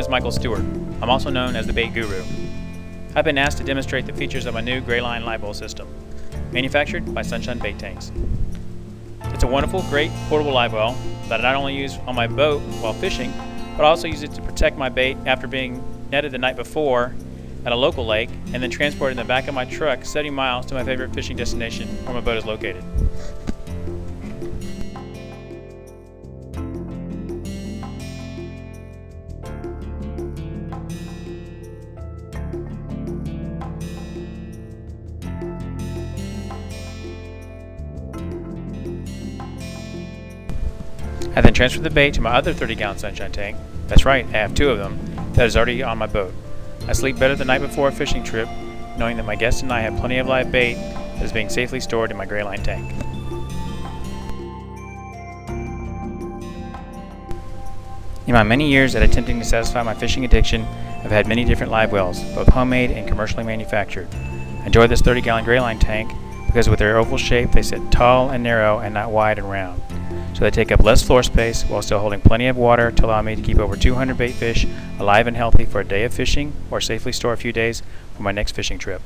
Michael Stewart. I'm also known as the BaitGuru. I've been asked to demonstrate the features of my new Grayline Livewell system, manufactured by Sunshine Bait Tanks. It's a wonderful, great portable livewell that I not only use on my boat while fishing, but I also use it to protect my bait after being netted the night before at a local lake and then transported in the back of my truck 70 miles to my favorite fishing destination where my boat is located. I then transfer the bait to my other 30-gallon Sunshine tank. That's right, I have two of them, that is already on my boat. I sleep better the night before a fishing trip, knowing that my guests and I have plenty of live bait that is being safely stored in my Grayline tank. In my many years at attempting to satisfy my fishing addiction, I've had many different live wells, both homemade and commercially manufactured. I enjoy this 30-gallon Grayline tank because with their oval shape they sit tall and narrow and not wide and round. So they take up less floor space while still holding plenty of water to allow me to keep over 200 bait fish alive and healthy for a day of fishing or safely store a few days for my next fishing trip.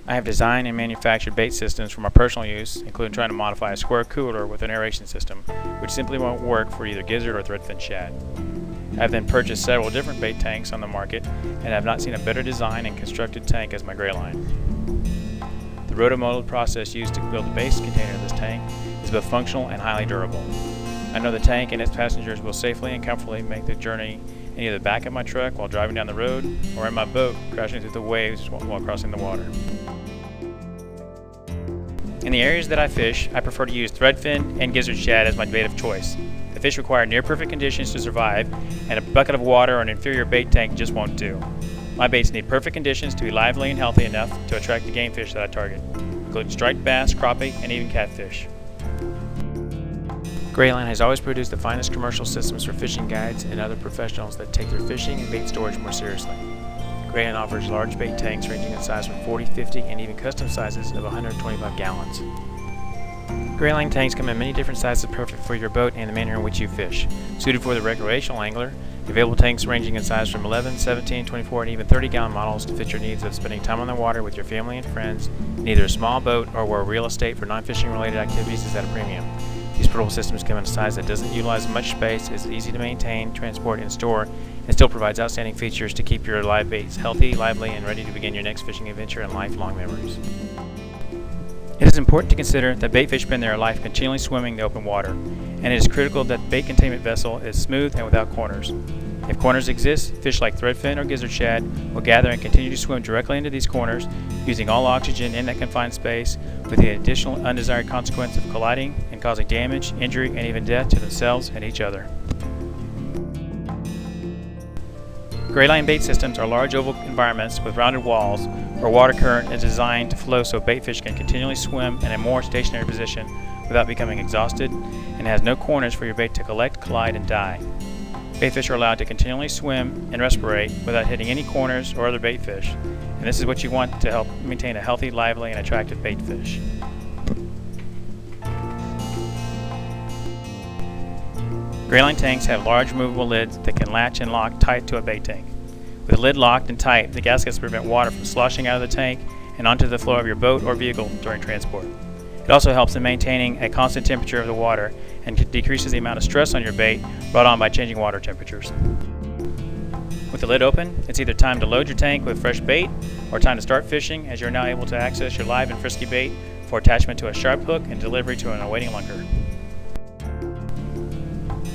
I have designed and manufactured bait systems for my personal use, including trying to modify a square cooler with an aeration system, which simply won't work for either gizzard or threadfin shad. I have then purchased several different bait tanks on the market and have not seen a better design and constructed tank as my Grayline. The rotomolded process used to build the base container of this tank is both functional and highly durable. I know the tank and its passengers will safely and comfortably make the journey in either the back of my truck while driving down the road or in my boat crashing through the waves while crossing the water. In the areas that I fish, I prefer to use threadfin and gizzard shad as my bait of choice. The fish require near perfect conditions to survive, and a bucket of water or an inferior bait tank just won't do. My baits need perfect conditions to be lively and healthy enough to attract the game fish that I target, including striped bass, crappie, and even catfish. Grayline has always produced the finest commercial systems for fishing guides and other professionals that take their fishing and bait storage more seriously. Grayline offers large bait tanks ranging in size from 40, 50, and even custom sizes of 125 gallons. Grayline tanks come in many different sizes perfect for your boat and the manner in which you fish. Suited for the recreational angler, available tanks ranging in size from 11, 17, 24, and even 30-gallon models to fit your needs of spending time on the water with your family and friends in either a small boat or where real estate for non-fishing related activities is at a premium. These portable systems come in a size that doesn't utilize much space, is easy to maintain, transport, and store, and still provides outstanding features to keep your live baits healthy, lively, and ready to begin your next fishing adventure and lifelong memories. It is important to consider that bait fish spend their life continually swimming the open water, and it is critical that the bait containment vessel is smooth and without corners. If corners exist, fish like threadfin or gizzard shad will gather and continue to swim directly into these corners, using all oxygen in that confined space, with the additional undesired consequence of colliding and causing damage, injury, and even death to themselves and each other. Grayline bait systems are large oval environments with rounded walls where water current is designed to flow so bait fish can continually swim in a more stationary position without becoming exhausted, and has no corners for your bait to collect, collide, and die. Bait fish are allowed to continually swim and respirate without hitting any corners or other bait fish, and this is what you want to help maintain a healthy, lively, and attractive bait fish. Grayline tanks have large movable lids that can latch and lock tight to a bait tank. With the lid locked and tight, the gaskets prevent water from sloshing out of the tank and onto the floor of your boat or vehicle during transport. It also helps in maintaining a constant temperature of the water and decreases the amount of stress on your bait brought on by changing water temperatures. With the lid open, it's either time to load your tank with fresh bait or time to start fishing, as you're now able to access your live and frisky bait for attachment to a sharp hook and delivery to an awaiting lunker.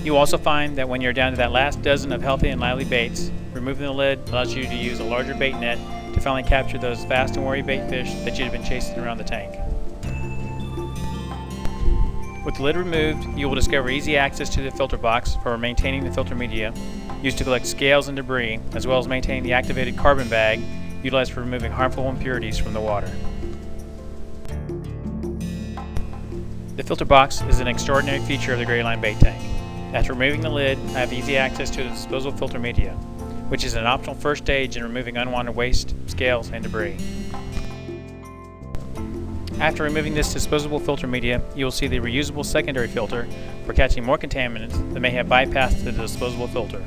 You will also find that when you're down to that last dozen of healthy and lively baits, removing the lid allows you to use a larger bait net to finally capture those fast and wary bait fish that you've been chasing around the tank. With the lid removed, you will discover easy access to the filter box for maintaining the filter media used to collect scales and debris, as well as maintaining the activated carbon bag utilized for removing harmful impurities from the water. The filter box is an extraordinary feature of the Grayline bait tank. After removing the lid, I have easy access to the disposable filter media, which is an optional first stage in removing unwanted waste, scales, and debris. After removing this disposable filter media, you will see the reusable secondary filter for catching more contaminants that may have bypassed the disposable filter.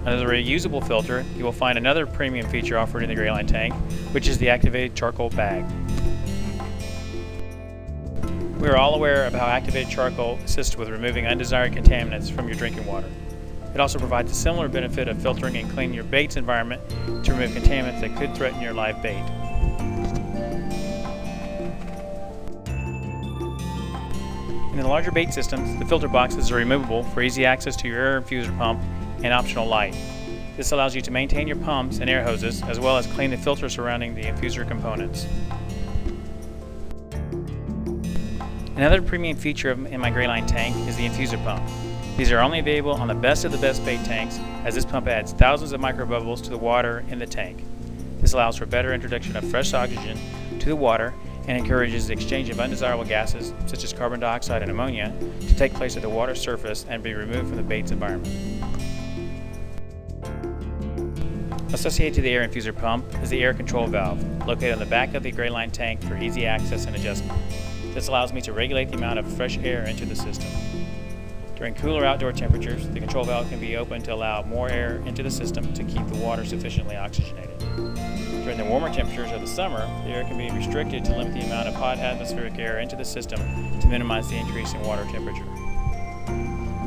Under the reusable filter, you will find another premium feature offered in the Grayline tank, which is the activated charcoal bag. We are all aware of how activated charcoal assists with removing undesired contaminants from your drinking water. It also provides a similar benefit of filtering and cleaning your bait's environment to remove contaminants that could threaten your live bait. In the larger bait systems, the filter boxes are removable for easy access to your air infuser pump and optional light. This allows you to maintain your pumps and air hoses, as well as clean the filter surrounding the infuser components. Another premium feature in my Grayline tank is the infuser pump. These are only available on the best of the best bait tanks, as this pump adds thousands of microbubbles to the water in the tank. This allows for better introduction of fresh oxygen to the water and encourages the exchange of undesirable gases such as carbon dioxide and ammonia to take place at the water surface and be removed from the bait's environment. Associated to the air infuser pump is the air control valve, located on the back of the Grayline tank for easy access and adjustment. This allows me to regulate the amount of fresh air into the system. During cooler outdoor temperatures, the control valve can be opened to allow more air into the system to keep the water sufficiently oxygenated. During the warmer temperatures of the summer, the air can be restricted to limit the amount of hot atmospheric air into the system to minimize the increase in water temperature.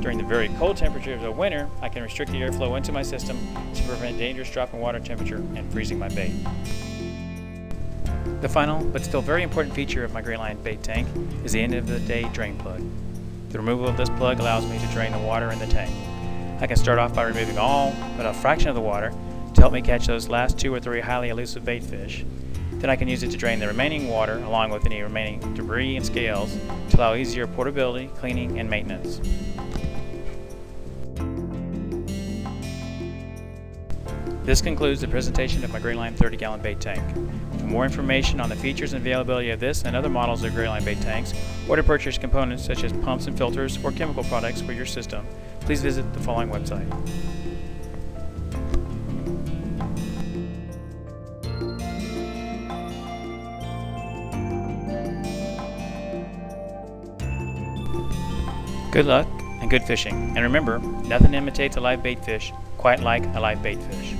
During the very cold temperatures of winter, I can restrict the airflow into my system to prevent dangerous drop in water temperature and freezing my bait. The final, but still very important feature of my Grayline bait tank is the end-of-the-day drain plug. The removal of this plug allows me to drain the water in the tank. I can start off by removing all but a fraction of the water to help me catch those last 2 or 3 highly elusive bait fish. Then I can use it to drain the remaining water along with any remaining debris and scales to allow easier portability, cleaning, and maintenance. This concludes the presentation of my Grayline 30-gallon bait tank. For more information on the features and availability of this and other models of Grayline bait tanks, or to purchase components such as pumps and filters or chemical products for your system, please visit the following website. Good luck and good fishing. And remember, nothing imitates a live bait fish quite like a live bait fish.